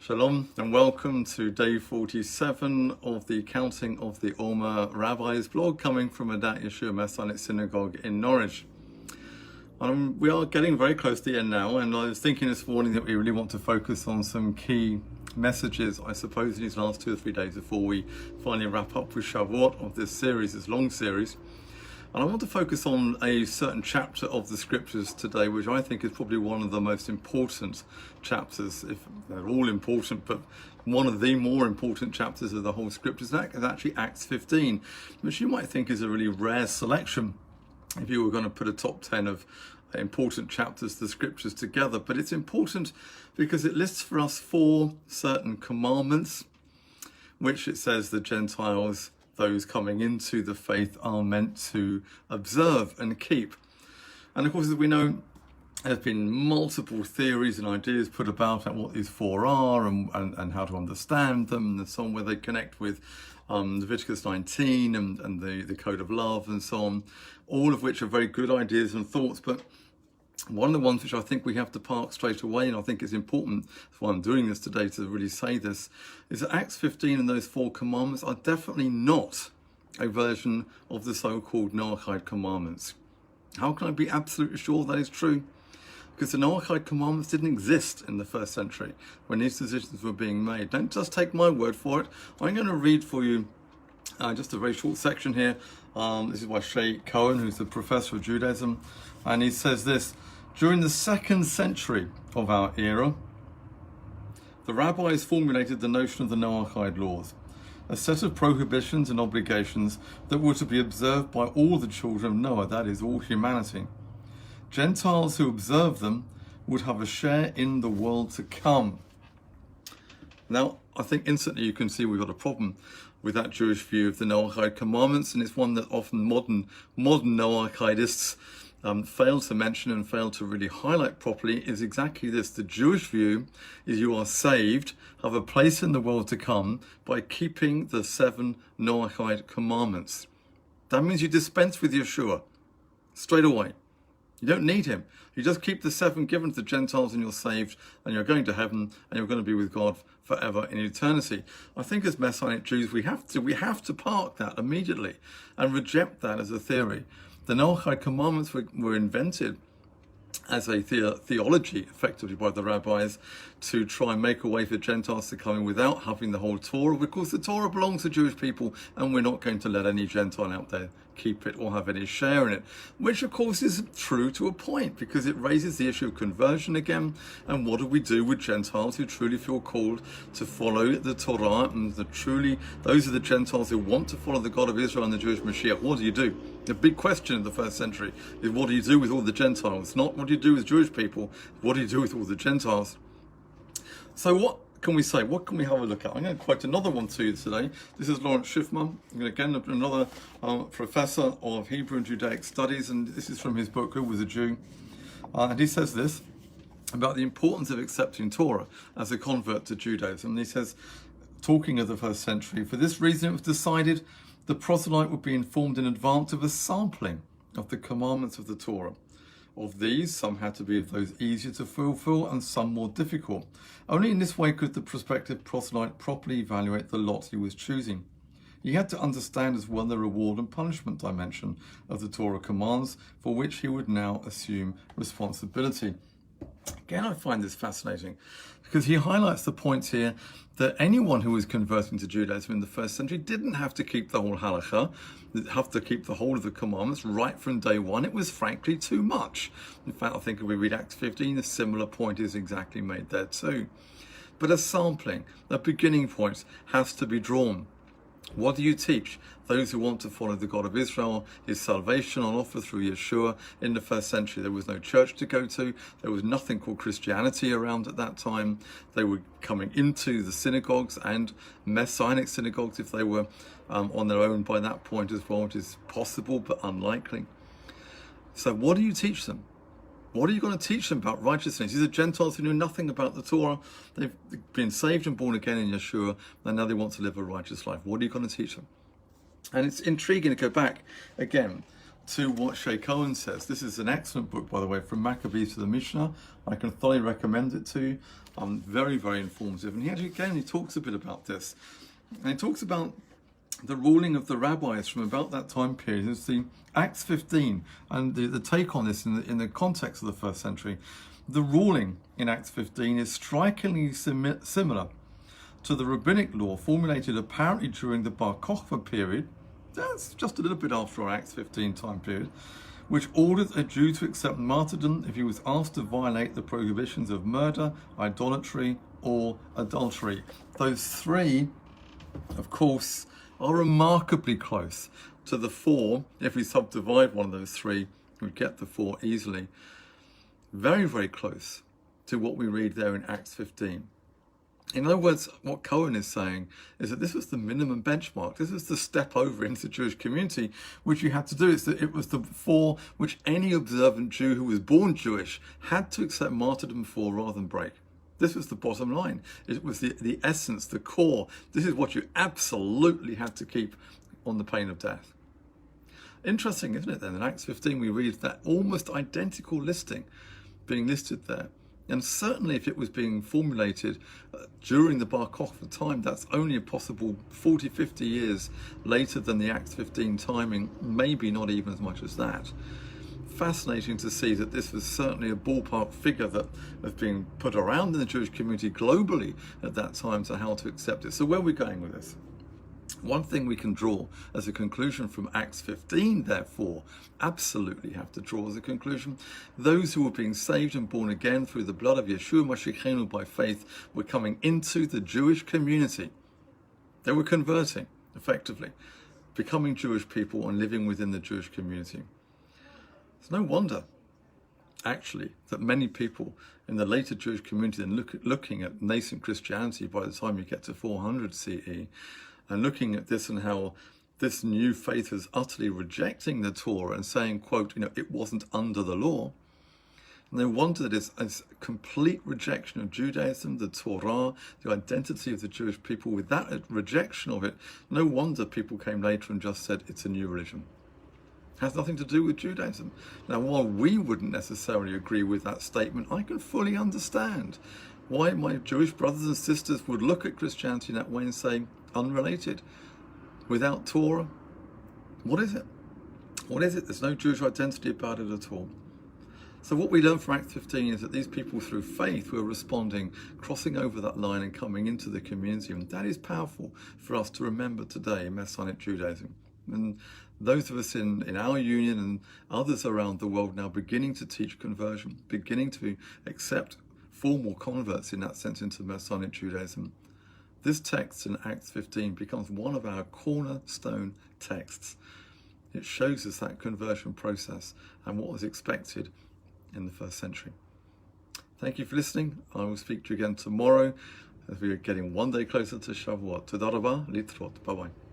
Shalom and welcome to day 47 of the Counting of the Omer Rabbi's blog coming from Adat Yeshua Messianic Synagogue in Norwich. We are getting very close to the end now, and I was thinking this morning that we really want to focus on some key messages, I suppose, in these last 2 or 3 days before we finally wrap up with Shavuot of this series, this long series. And I want to focus on a certain chapter of the scriptures today, which I think is probably one of the most important chapters, if they're all important, but one of the more important chapters of the whole scriptures is actually Acts 15, which you might think is a really rare selection if you were going to put a top 10 of important chapters of the scriptures together. But it's important because it lists for us 4 certain commandments, which it says the Gentiles, those coming into the faith, are meant to observe and keep. And of course, as we know, there's been multiple theories and ideas put about what these 4 are and how to understand them, and so on, where they connect with Leviticus 19 and the Code of Love and so on, all of which are very good ideas and thoughts. But one of the ones which I think we have to park straight away, and I think it's important, that's why I'm doing this today, to really say this, is that Acts 15 and those 4 commandments are definitely not a version of the so-called Noahide commandments. How can I be absolutely sure that is true? Because the Noahide commandments didn't exist in the first century when these decisions were being made. Don't just take my word for it. I'm going to read for you just a very short section here. This is by Sheikh Cohen, who's a professor of Judaism, and he says this: during the 2nd century of our era, the rabbis formulated the notion of the Noahide laws, a set of prohibitions and obligations that were to be observed by all the children of Noah, that is, all humanity. Gentiles who observed them would have a share in the world to come. Now, I think instantly you can see we've got a problem with that Jewish view of the Noahide commandments, and it's one that often modern Noahidists fail to mention and fail to really highlight properly, is exactly this. The Jewish view is you are saved, have a place in the world to come by keeping the 7 Noahide commandments. That means you dispense with Yeshua straight away. You don't need him. You just keep the 7 given to the Gentiles and you're saved, and you're going to heaven, and you're going to be with God forever in eternity. I think as Messianic Jews, we have to park that immediately and reject that as a theory. The Noahide commandments were invented as a theology, effectively, by the rabbis to try and make a way for Gentiles to come in without having the whole Torah, because the Torah belongs to Jewish people, and we're not going to let any Gentile out there keep it or have any share in it, which of course is true to a point, because it raises the issue of conversion again. And what do we do with Gentiles who truly feel called to follow the Torah, and those are the Gentiles who want to follow the God of Israel and the Jewish Mashiach? What do you do? The big question in the first century is, what do you do with all the Gentiles? Not what do you do with Jewish people, what do you do with all the Gentiles? So what can we say? What can we have a look at? I'm going to quote another one to you today. This is Lawrence Schiffman, again another professor of Hebrew and Judaic studies, and this is from his book, Who Was a Jew? And he says this about the importance of accepting Torah as a convert to Judaism. And he says, talking of the first century, for this reason it was decided the proselyte would be informed in advance of a sampling of the commandments of the Torah. Of these, some had to be of those easier to fulfill and some more difficult. Only in this way could the prospective proselyte properly evaluate the lot he was choosing. He had to understand as well the reward and punishment dimension of the Torah commands, for which he would now assume responsibility. Again, I find this fascinating because he highlights the point here that anyone who was converting to Judaism in the first century didn't have to keep the whole halakha, have to keep the whole of the commandments right from day one. It was frankly too much. In fact, I think if we read Acts 15, a similar point is exactly made there too. But a sampling, a beginning point, has to be drawn. What do you teach those who want to follow the God of Israel, his salvation on offer through Yeshua? In the first century, there was no church to go to. There was nothing called Christianity around at that time. They were coming into the synagogues, and Messianic synagogues, if they were on their own by that point as well, which is possible but unlikely. So what do you teach them? What are you going to teach them about righteousness? These are Gentiles who knew nothing about the Torah. They've been saved and born again in Yeshua, and now they want to live a righteous life. What are you going to teach them? And it's intriguing to go back again to what Sheikh Cohen says. This is an excellent book, by the way, from Maccabees to the Mishnah. I can thoroughly recommend it to you. Very, very informative. And he talks a bit about this. And he talks about the ruling of the rabbis from about that time period. It's the Acts 15, and the take on this in the context of the first century. The ruling in Acts 15 is strikingly similar to the rabbinic law formulated apparently during the Bar Kokhba period. That's just a little bit after our Acts 15 time period, which ordered a Jew to accept martyrdom if he was asked to violate the prohibitions of murder, idolatry, or adultery. Those three, of course, are remarkably close to the four. If we subdivide one of those three, we get the four easily. Very, very close to what we read there in Acts 15. In other words, what Cohen is saying is that this was the minimum benchmark. This was the step over into the Jewish community, which you had to do. It was the four which any observant Jew who was born Jewish had to accept martyrdom for rather than break. This was the bottom line. It was the essence, the core. This is what you absolutely had to keep on the pain of death. Interesting, isn't it then? In Acts 15 we read that almost identical listing being listed there. And certainly if it was being formulated during the Bar Kokhba time, that's only a possible 40, 50 years later than the Acts 15 timing, maybe not even as much as that. Fascinating to see that this was certainly a ballpark figure that was being put around in the Jewish community globally at that time to how to accept it. So where are we going with this? One thing we can draw as a conclusion from Acts 15, therefore, absolutely have to draw as a conclusion, those who were being saved and born again through the blood of Yeshua Mashiachenu by faith were coming into the Jewish community. They were converting, effectively, becoming Jewish people and living within the Jewish community. It's no wonder, actually, that many people in the later Jewish community, and looking at nascent Christianity by the time you get to 400 CE, and looking at this and how this new faith is utterly rejecting the Torah and saying, quote, it wasn't under the law. And they wonder that it's a complete rejection of Judaism, the Torah, the identity of the Jewish people. With that rejection of it, no wonder people came later and just said it's a new religion. It has nothing to do with Judaism. Now, while we wouldn't necessarily agree with that statement, I can fully understand why my Jewish brothers and sisters would look at Christianity in that way and say, unrelated, without Torah, what is it? What is it? There's no Jewish identity about it at all. So what we learn from Acts 15 is that these people through faith were responding, crossing over that line and coming into the community. And that is powerful for us to remember today in Messianic Judaism. And those of us in our union and others around the world now beginning to teach conversion, beginning to accept formal converts in that sense into Messianic Judaism. This text in Acts 15 becomes one of our cornerstone texts. It shows us that conversion process and what was expected in the first century. Thank you for listening. I will speak to you again tomorrow as we are getting one day closer to Shavuot. Toda rabah, litrot. Bye-bye.